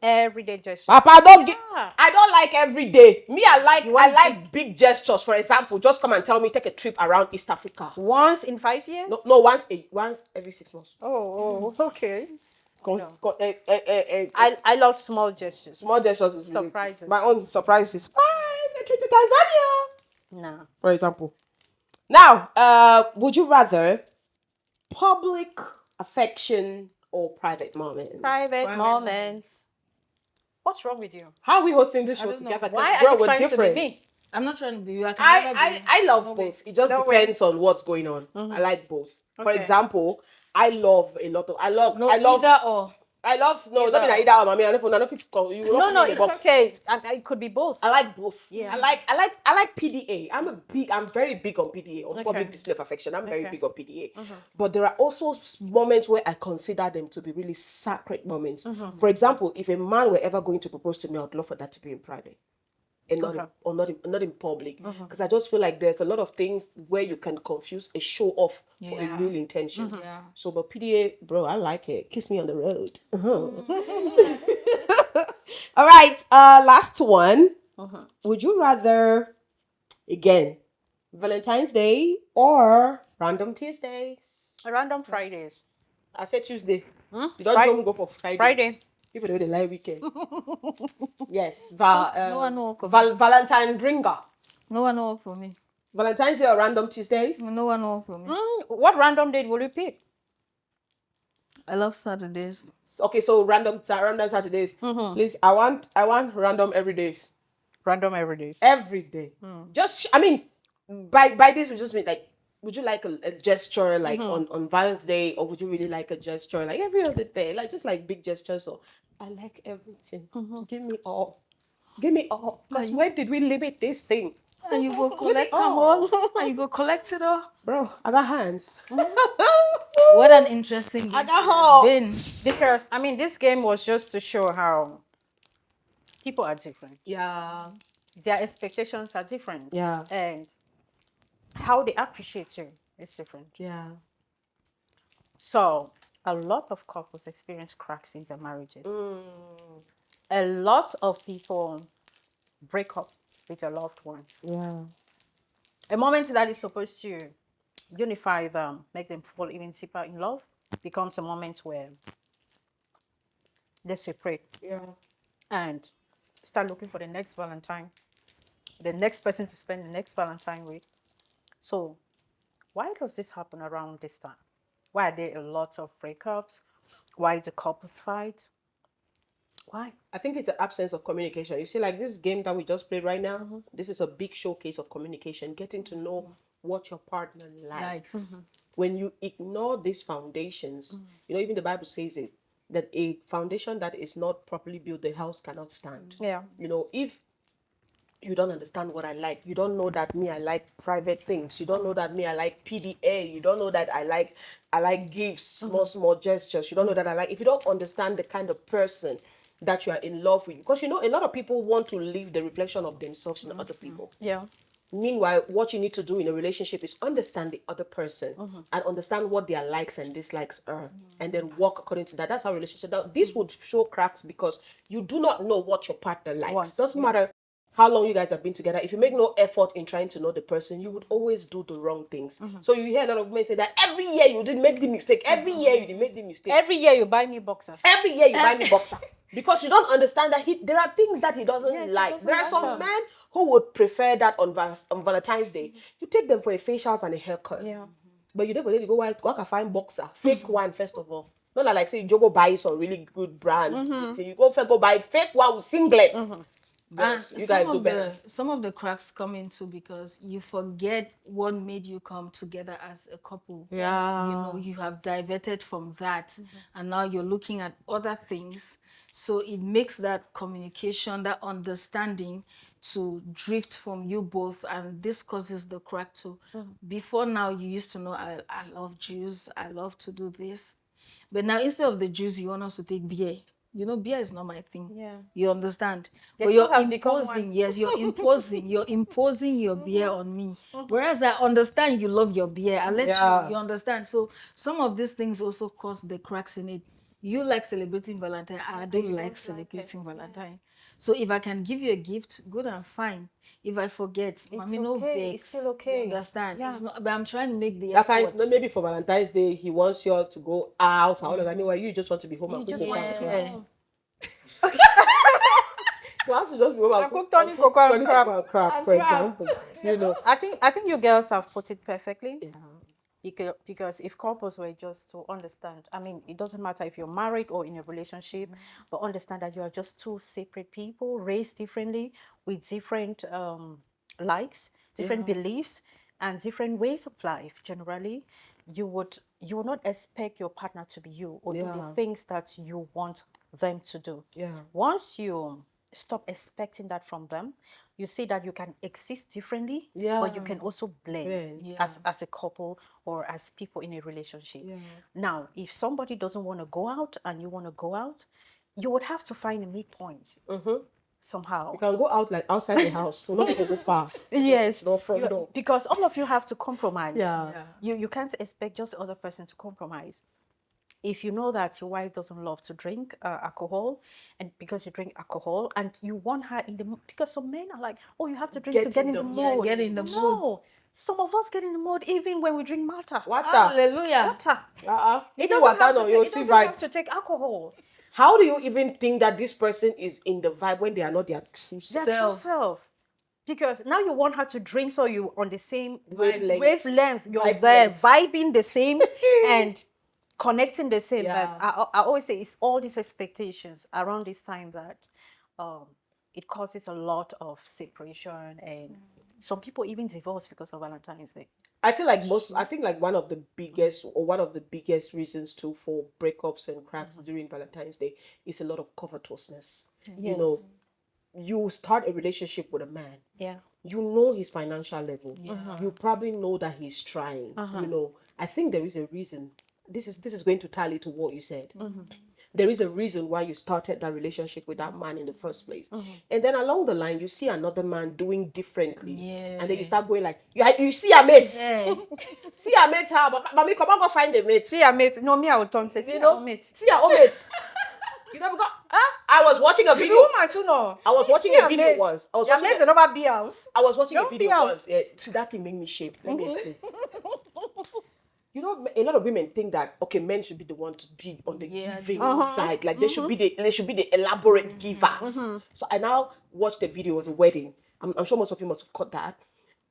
D: Everyday gesture.
B: Papa, don't get.
D: Yeah.
B: I don't like every day. Me, I
D: want
B: like big gestures. For example, just come and tell me take a trip around East Africa.
D: Once in 5 years?
B: No, once every 6 months.
D: Oh, okay.
B: I
D: I love small gestures.
B: small gestures is
D: Surprises.
B: really- My own surprise is surprise a trip to Tanzania,
D: Nah.
B: for example. Now, would you rather public affection or private moments?
D: Private moments. What's wrong with you?
B: How are we hosting this show
C: don't know.
B: together?
D: Why
B: Because
D: are you
B: we're
D: trying
B: different.
D: to be me?
C: I'm not trying to be you. I can never be you.
B: I love both. It just
D: No way.
B: depends on what's going on. I like both. For
D: Okay.
B: example, I love a lot of
C: No,
B: I love
C: either or.
B: I love no, not that either or mommy. I don't know if you
D: No,
B: not
D: no,
B: put me in a
D: it's
B: box.
D: okay. It could be both.
B: I like both.
D: Yeah.
B: I like PDA. I'm very big on PDA, on public display of affection. I'm very
D: Okay.
B: big on PDA. But there are also moments where I consider them to be really sacred moments. For example, if a man were ever going to propose to me, I'd love for that to be in private. And not in public. Because I just feel like there's a lot of things where you can confuse a show off for a
C: Yeah.
B: real intention.
C: Yeah.
B: So but PDA, bro, I like it. Kiss me on the road. All right, last one. Would you rather, again, Valentine's Day or random Tuesdays?
D: Random Fridays.
B: I said Tuesday. You don't
D: Friday.
B: jump go for Friday.
D: Friday.
B: People know they like weekend. Yes,
C: No one know.
B: Valentine Bringer.
C: No one know for me.
B: Valentine's Day or random Tuesdays?
C: No one know for me.
D: What random date will you pick?
C: I love Saturdays.
B: Okay, so random Saturdays. Please, I want random every days.
D: Random every day.
B: Every day. Just I mean, by this we just mean like, would you like a gesture like on Valentine's Day, or would you really like a gesture like every other day? Like just like big gestures. So I like everything. Give me all. Give me all. Because when did we limit this thing?
C: And you go collect them all. And you go collect it all.
B: Bro, I got hands.
C: What an interesting game
B: I got
C: it
B: hope.
C: has been.
D: Because, I mean, this game was just to show how people are different.
B: Yeah.
D: Their expectations are different.
B: Yeah.
D: And how they appreciate you is different.
B: Yeah.
D: So, a lot of couples experience cracks in their marriages. A lot of people break up with a loved one.
B: Yeah.
D: A moment that is supposed to unify them, make them fall even deeper in love, becomes a moment where they separate
B: Yeah.
D: and start looking for the next Valentine, the next person to spend the next Valentine with. So, why does this happen around this time? Why are there a lot of breakups? Why do couples fight? Why?
B: I think it's the absence of communication. You see, like this game that we just played right now, this is a big showcase of communication, getting to know what your partner likes. When you ignore these foundations, you know, even the Bible says it, that a foundation that is not properly built, the house cannot stand.
D: Yeah.
B: You know, if you don't understand what I like, you don't know that me, I like private things, you don't know that me, I like PDA, you don't know that I like gifts, small gestures, you don't know that I like, if you don't understand the kind of person that you are in love with, because you know a lot of people want to leave the reflection of themselves in other people.
D: Yeah.
B: Meanwhile, what you need to do in a relationship is understand the other person and understand what their likes and dislikes are, and then work according to that. That's how relationship. This would show cracks because you do not know what your partner likes. Doesn't matter how long you guys have been together. If you make no effort in trying to know the person, you would always do the wrong things. So you hear a lot of men say that every year you did make the mistake. Every year you did make the mistake.
D: Every year you buy me boxer.
B: Every year you buy me boxer. Because you don't understand that there are things that he doesn't like. There are some men who would prefer that on Valentine's Day. You take them for a facials and a haircut.
D: Yeah.
B: But you don't really go work a fine boxer. Fake one, first of all. Not like say you go buy some really good brand. This thing. You go buy fake one with singlet. Yes, you guys do better.
C: Some of the cracks come into because you forget what made you come together as a couple.
B: Yeah.
C: You know, you have diverted from that and now you're looking at other things. So it makes that communication, that understanding to drift from you both, and this causes the crack too. Before now, you used to know, I love juice, I love to do this. But now instead of the juice, you want us to take beer. You know, beer is not my thing.
D: Yeah.
C: You understand?
D: They
C: But
D: too
C: you're
D: have become
C: imposing,
D: one.
C: yes, you're imposing your beer on me. Whereas I understand you love your beer. I let you understand. So some of these things also cause the cracks in it. You like celebrating Valentine. I don't like celebrating Valentine. So if I can give you a gift, good and fine. If I forget, mommy, no
D: okay.
C: vex.
D: It's still okay.
C: You understand?
D: Yeah.
C: It's not, but I'm trying to make the
B: That
C: effort.
B: kind, maybe for Valentine's Day, he wants you all to go out. Or whatever. Meanwhile, you just want to be home and cook cocoa and crab.
C: Yeah.
B: You have to just be home and
D: cook Tony cocoa and crab.
B: for example. You know.
D: I think you girls have put it perfectly. Because if couples were just to understand, I mean, it doesn't matter if you're married or in a relationship, but understand that you are just two separate people, raised differently, with different likes, different beliefs, and different ways of life. Generally, you will not expect your partner to be you or do the things that you want them to do. Once you stop expecting that from them, you see that you can exist differently, but you can also blend as a couple or as people in a relationship. Now, if somebody doesn't want to go out and you want to go out, you would have to find a midpoint somehow.
B: You can go out like outside the house. So not go far.
D: Yes,
B: No from door.
D: because all of you have to compromise.
B: Yeah.
D: You can't expect just the other person to compromise. If you know that your wife doesn't love to drink alcohol, and because you drink alcohol and you want her in the mood, because some men are like, oh, you have to drink to get in the mood.
C: Get in the mood.
D: No, some of us get in the mood even when we drink Malta.
B: Water.
C: Hallelujah.
D: Water.
B: It doesn't
D: have to take alcohol.
B: How do you even think that this person is in the vibe when they are not their true self?
D: Their true self. Because now you want her to drink, so you on the same
B: Wavelength.
D: You're there, vibing the same and connecting the same.
B: Yeah.
D: But I always say it's all these expectations around this time that it causes a lot of separation, and some people even divorce because of Valentine's Day.
B: I think like one of the biggest reasons too for breakups and cracks during Valentine's Day is a lot of covetousness. You know, you start a relationship with a man.
D: Yeah.
B: You know his financial level. You probably know that he's trying. You know, I think there is a reason. This is going to tally to what you said. There is a reason why you started that relationship with that man in the first place. And then along the line, you see another man doing differently. And then you start going like, you see your mates. See your mates, how? Mommy, come on, go find the mates.
D: See your mate. No, me, I would turn say, see your mate.
B: See your own mates. You know, because I was watching a video. I was watching a video once. I was watching a video once. Yeah, see, that thing made me shame. Let me explain. You know, a lot of women think that men should be the one to be on the giving side. Like they should be the elaborate givers. So I now watched the video. It was a wedding. I'm sure most of you must have caught that.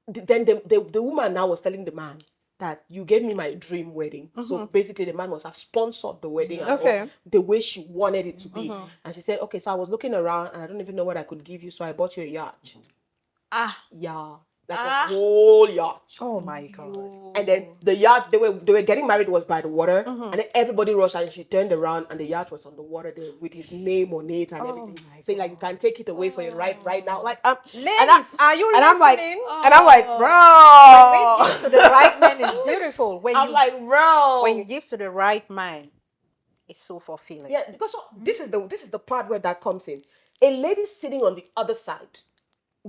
B: Then the woman now was telling the man that you gave me my dream wedding. So basically the man must have sponsored the wedding and the way she wanted it to be. And she said, okay, so I was looking around and I don't even know what I could give you, so I bought you a yacht. Yeah. Like a whole yacht.
D: Oh my God.
B: And then the yacht, they were getting married was by the water. And then everybody rushed and she turned around and the yacht was on the water there with his name on it and everything. So like, you can take it away for your right now. Like,
D: ladies, are you listening?
B: And I'm like, bro.
D: When you give to the right man is beautiful. When you give to the right man, it's so fulfilling.
B: Yeah, because this is the part where that comes in. A lady sitting on the other side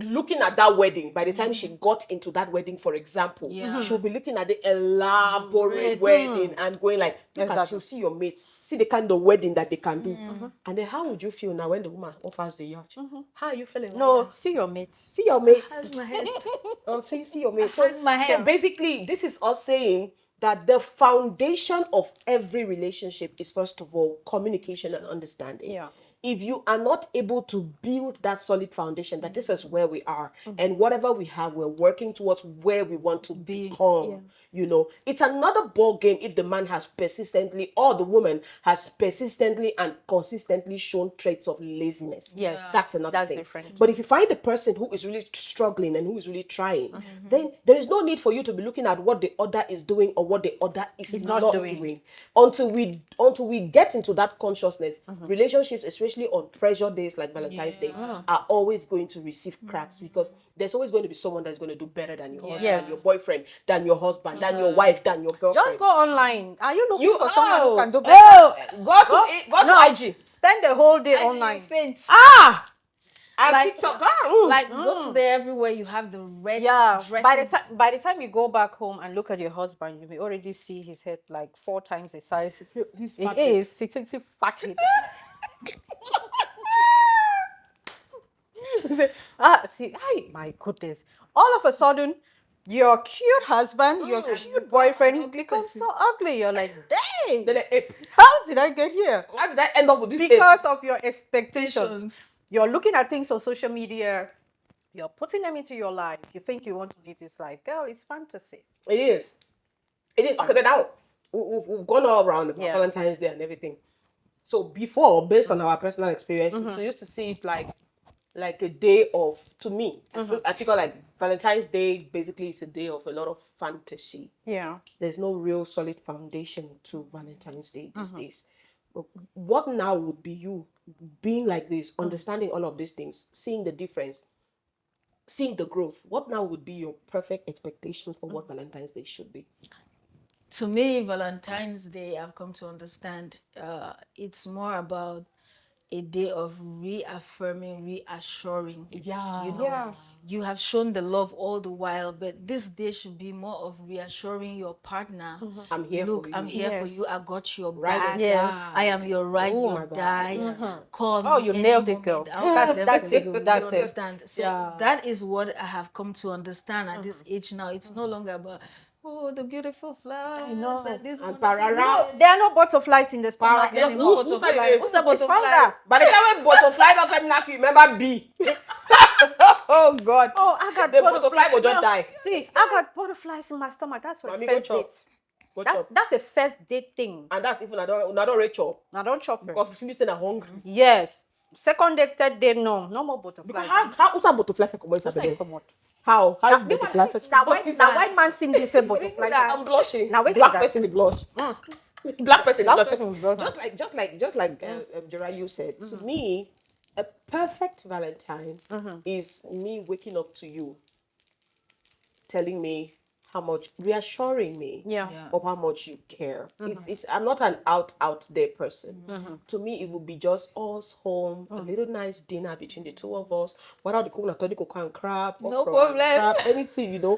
B: looking at that wedding. By the time she got into that wedding, for example, she'll be looking at the elaborate wedding and going like, look at you, see your mates, see the kind of wedding that they can do. And then how would you feel now when the woman offers the yacht? How are you feeling?
D: No, see your mates.
B: See your mates.
C: My head.
B: So you see your mates. So basically, this is us saying that the foundation of every relationship is, first of all, communication and understanding.
D: Yeah.
B: If you are not able to build that solid foundation, that this is where we are, and whatever we have, we're working towards where we want to become. You know, it's another ball game if the man has persistently, or the woman has persistently and consistently shown traits of laziness.
D: Yes.
B: That's another thing.
D: Different.
B: But if you find the person who is really struggling and who is really trying, then there is no need for you to be looking at what the other is doing or what the other is not doing. Until we get into that consciousness, relationships, especially on pressure days like Valentine's Day, are always going to receive cracks, because there's always going to be someone that's going to do better than your husband, your boyfriend, than your husband, than your wife, than your girlfriend.
D: Just go online. Are you looking for someone who can do better?
B: Go to IG.
D: Spend the whole day online.
C: Faint.
B: And
C: Like-
B: TikTok.
C: Like go to there everywhere. You have the red
D: Yeah.
C: dresses.
D: By the time you go back home and look at your husband, you may already see his head like 4 times the size.
B: He's
D: It
B: fat.
D: is. It's a fat head. See, my goodness. All of a sudden, your cute husband, your cute boyfriend becomes so ugly. You're like, dang,
B: They're like, "Hey,
D: how did I get here?
B: how did I end up with this?"
D: Because of your expectations.
C: Expectations.
D: You're looking at things on social media. You're putting them into your life. You think you want to live this life. Girl, it's fantasy.
B: It is. It is. Okay, but now we've gone all around about
D: Yeah.
B: Valentine's Day and everything. So before, based on our personal experiences, we used to see it like a day of, to me, I feel like Valentine's Day basically is a day of a lot of fantasy.
D: Yeah.
B: There's no real solid foundation to Valentine's Day these days. But what now would be you being like this, understanding all of these things, seeing the difference, seeing the growth? What now would be your perfect expectation for what Valentine's Day should be?
C: To me, Valentine's Day, I've come to understand, it's more about a day of reaffirming, reassuring.
B: Yeah.
C: You know, you have shown the love all the while, but this day should be more of reassuring your partner.
B: I'm here
C: Look,
B: for you.
C: I'm here for
D: Yes.
C: you. I got your
B: Ride or
C: back.
D: Yes.
C: I am your ride,
B: Oh my
C: your
B: God.
C: die. Call me
D: Oh, you
C: any
D: nailed it,
C: moment.
D: girl.
C: I'll be there
D: That's
C: for
D: it.
C: you.
D: That's
C: You
D: it.
C: understand? So
B: Yeah.
C: that is what I have come to understand at this age now. It's no longer about, oh, the beautiful flowers. I
D: know.
C: And this
B: And
C: wonderful-
B: parara.
D: There are no butterflies in the stomach
B: There's
D: anymore.
B: who's that?
C: What's that
B: It's
C: butterfly?
B: fungi. By the time when butterfly don't fit knock you, remember B. Oh God.
D: Oh, I got
B: The butterfly will just die.
D: See, I got butterflies in my stomach. That's for
B: Mommy,
D: the
B: go
D: first
B: chop.
D: date.
B: Go chop.
D: That's a first date thing.
B: And that's even I don't rate chop.
D: Now don't chop it.
B: Because me saying I'm hungry.
D: Yes. Second date, third date, no more
B: Because
D: butterflies.
B: how who's that butterfly for come inside?
D: Come on.
B: How is butterfly for
D: Now white man sing this say butterfly.
B: I'm blushing.
D: Now wait
B: Black
D: till that.
B: person in blush. Black person in blush.
D: person is blush.
B: Just like Jerayu said. To me, a perfect Valentine is me waking up to you, telling me how much, reassuring me
D: Yeah.
B: of how much you care. It's I'm not an out there person. To me, it would be just us home, a little nice dinner between the two of us. Whether the cook and crab,
C: No
B: okra and
C: problem.
B: crab, anything, you know.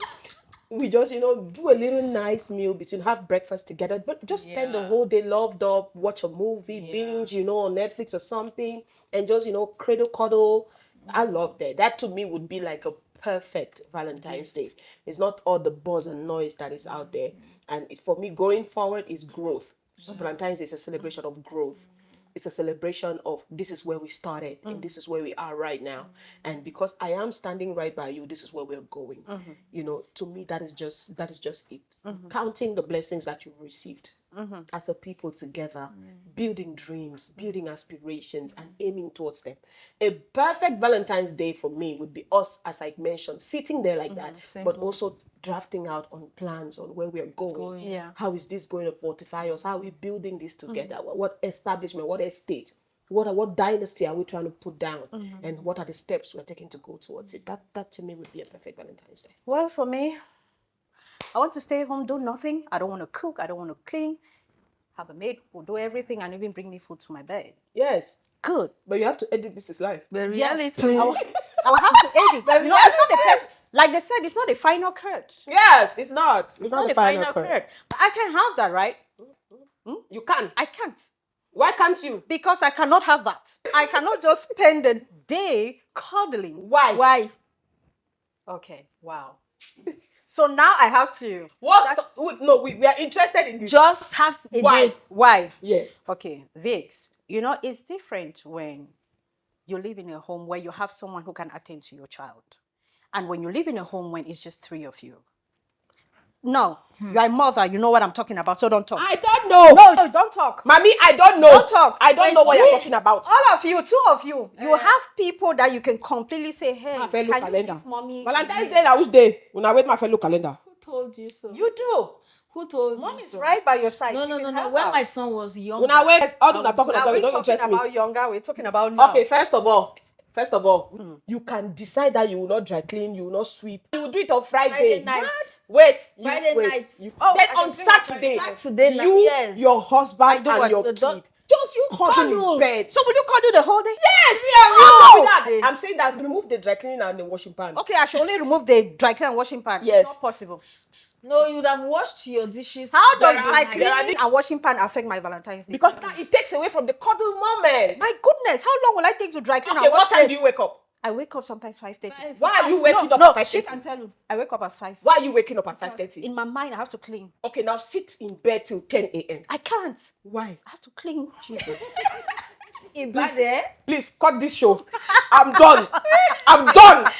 B: We just, do a little nice meal between, have breakfast together, but just spend the whole day loved up, watch a movie, binge, on Netflix or something, and just, cradle cuddle. I love that. That to me would be like a perfect Valentine's Day. It's not all the buzz and noise that is out there. And for me, going forward is growth. So Valentine's is a celebration of growth. It's a celebration of this is where we started and this is where we are right now. And because I am standing right by you, this is where we're going. To me, that is just it. Counting the blessings that you've received as a people together, building dreams, building aspirations, and aiming towards them. A perfect Valentine's Day for me would be us, as I mentioned, sitting there like that, but also drafting out on plans on where we are going.
D: Yeah.
B: How is this going to fortify us? How are we building this together? What establishment, what estate, what dynasty are we trying to put down? And what are the steps we're taking to go towards it? That to me would be a perfect Valentine's Day.
D: Well, for me, I want to stay home, do nothing. I don't want to cook. I don't want to clean. Have a maid who do everything and even bring me food to my bed.
B: Yes,
D: Good.
B: but you have to edit this is life.
C: The reality.
D: I'll have to aid it. You know, it's not like they said, it's not a final cut.
B: Yes, it's not.
D: It's not the final cut. But I can have that, right?
B: You can.
D: I can't.
B: Why can't you?
D: Because I cannot have that. I cannot just spend a day cuddling.
B: Why?
C: Why?
D: Okay, wow. So now I have to.
B: We are interested in this.
C: Just have a
B: Why?
C: day.
D: Why?
B: Yes.
D: Okay, Vix, you know, it's different when you live in a home where you have someone who can attend to your child. And when you live in a home when it's just 3 of you. No, you're a mother, you know what I'm talking about, so don't talk.
B: I don't know.
D: No, don't talk.
B: Mommy, I don't know.
D: Don't talk.
B: I don't know what you're talking about.
D: All of you, 2 of you, you have people that you can completely say, hey,
B: My fellow
D: can you
B: calendar.
D: give mommy?
B: Valentine's Day, now which day? When I wait my fellow calendar.
C: Who told you so?
D: You do.
C: Who told
D: Mom
C: you
D: is
C: so?
D: right by your side.
C: No,
D: She
C: no,
D: can
C: no, no.
D: help
C: When
D: out.
C: my son was young.
B: When I wait, all those are talking
D: Are
B: about
D: we
B: it don't
D: talking
B: interest me.
D: about younger? We're talking about now.
B: Okay, first of all, you can decide that you will not dry clean, you will not sweep. You will do it on Friday.
C: Friday night.
B: Wait.
C: Friday night.
B: Then
D: I
B: on
C: do
D: can
C: it on
B: Saturday,
C: Saturday night,
B: you,
C: yes.
B: your husband,
D: I do
B: and
D: what?
B: your
D: You
B: kid,
D: don't-
B: just you cuddle
C: cuddle.
B: in bed.
D: So will you cuddle the whole day?
B: Yes.
C: No.
B: I'm saying that remove the dry cleaning and the washing pan.
D: Okay, I should only remove the dry clean and washing pan.
B: Yes.
D: It's not possible.
C: No, you'd have washed your dishes.
D: How does
C: Friday
D: my
C: night.
D: cleaning and washing pan affect my Valentine's Day?
B: Because now it takes away from the cuddle moment.
D: My goodness, how long will I take to dry clean
B: Okay,
D: and wash
B: what time do
D: plates?
B: you wake up?
D: I wake up sometimes 5:30.
B: Why are you waking up
D: No,
B: at
D: she
B: 5:30?
D: can tell you. I wake up at 5.
B: Why are you waking up at 5:30?
D: In my mind, I have to clean.
B: Okay, now sit in bed till 10 a.m.
D: I can't.
B: Why?
D: I have to clean. Jesus.
C: In bed there.
B: Please cut this show. I'm done. I'm done.